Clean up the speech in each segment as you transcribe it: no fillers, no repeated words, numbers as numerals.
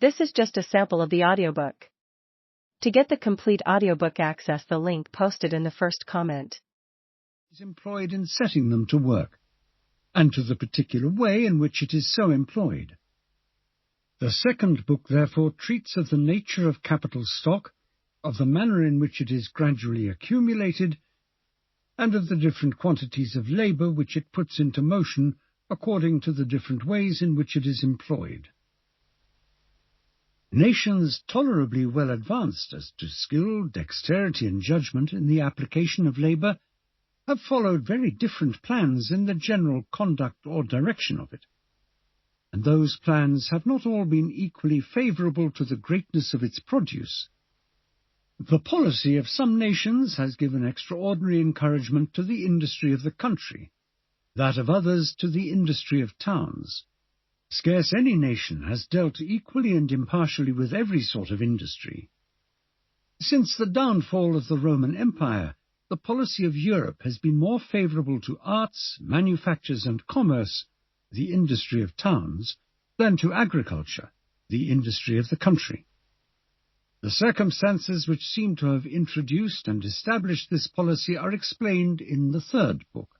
This is just a sample of the audiobook. To get the complete audiobook, access the link posted in the first comment. Is employed in setting them to work, and to the particular way in which it is so employed. The second book, therefore, treats of the nature of capital stock, of the manner in which it is gradually accumulated, and of the different quantities of labour which it puts into motion according to the different ways in which it is employed. Nations tolerably well advanced as to skill, dexterity, and judgment in the application of labour have followed very different plans in the general conduct or direction of it, and those plans have not all been equally favourable to the greatness of its produce. The policy of some nations has given extraordinary encouragement to the industry of the country, that of others to the industry of towns. Scarce any nation has dealt equally and impartially with every sort of industry. Since the downfall of the Roman Empire, the policy of Europe has been more favourable to arts, manufactures, and commerce, the industry of towns, than to agriculture, the industry of the country. The circumstances which seem to have introduced and established this policy are explained in the third book.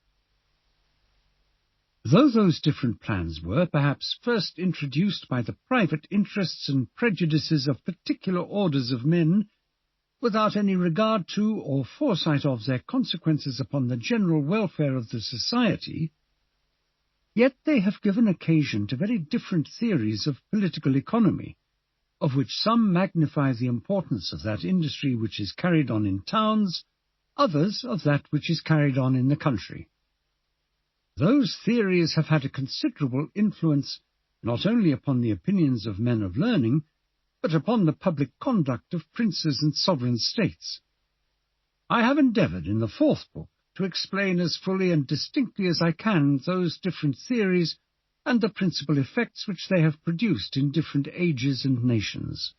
Though those different plans were, perhaps, first introduced by the private interests and prejudices of particular orders of men, without any regard to or foresight of their consequences upon the general welfare of the society, yet they have given occasion to very different theories of political economy, of which some magnify the importance of that industry which is carried on in towns, others of that which is carried on in the country. Those theories have had a considerable influence not only upon the opinions of men of learning, but upon the public conduct of princes and sovereign states. I have endeavoured in the fourth book to explain as fully and distinctly as I can those different theories and the principal effects which they have produced in different ages and nations.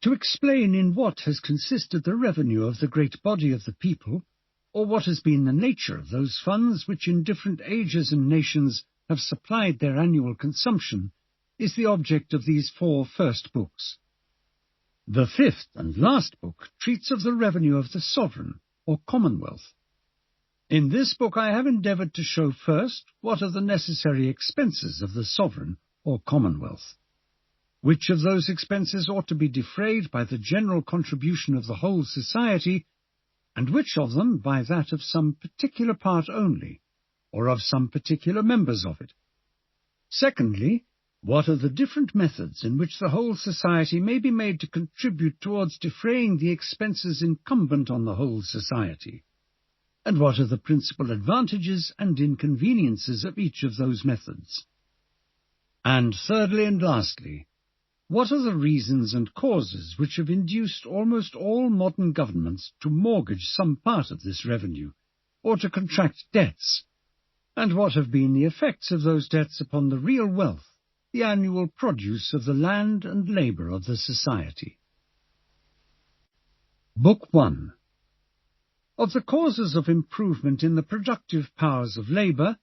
To explain in what has consisted the revenue of the great body of the people, or what has been the nature of those funds which in different ages and nations have supplied their annual consumption, is the object of these four first books. The fifth and last book treats of the revenue of the sovereign, or commonwealth. In this book I have endeavoured to show first what are the necessary expenses of the sovereign, or commonwealth, which of those expenses ought to be defrayed by the general contribution of the whole society, and which of them by that of some particular part only, or of some particular members of it. Secondly, what are the different methods in which the whole society may be made to contribute towards defraying the expenses incumbent on the whole society, and what are the principal advantages and inconveniences of each of those methods. And thirdly and lastly, what are the reasons and causes which have induced almost all modern governments to mortgage some part of this revenue, or to contract debts, and what have been the effects of those debts upon the real wealth, the annual produce of the land and labour of the society. Book 1. Of the causes of improvement in the productive powers of labour,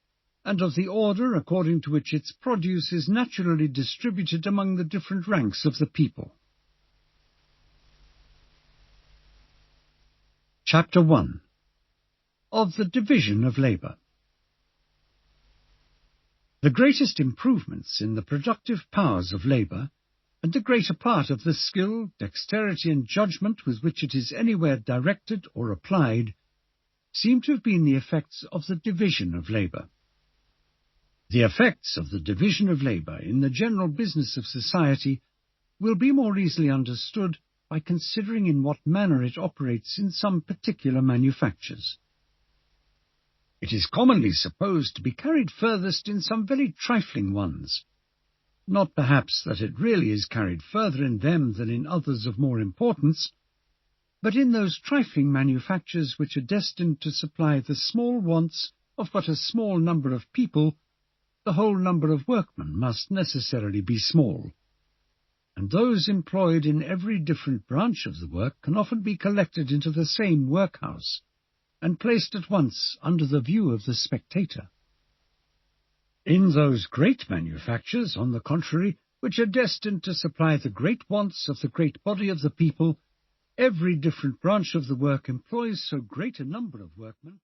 and of the order according to which its produce is naturally distributed among the different ranks of the people. Chapter 1. Of the division of labour. The greatest improvements in the productive powers of labour, and the greater part of the skill, dexterity, and judgment with which it is anywhere directed or applied, seem to have been the effects of the division of labour. The effects of the division of labour in the general business of society will be more easily understood by considering in what manner it operates in some particular manufactures. It is commonly supposed to be carried furthest in some very trifling ones, not perhaps that it really is carried further in them than in others of more importance, but in those trifling manufactures which are destined to supply the small wants of but a small number of people. The whole number of workmen must necessarily be small, and those employed in every different branch of the work can often be collected into the same workhouse, and placed at once under the view of the spectator. In those great manufactures, on the contrary, which are destined to supply the great wants of the great body of the people. Every different branch of the work employs so great a number of workmen.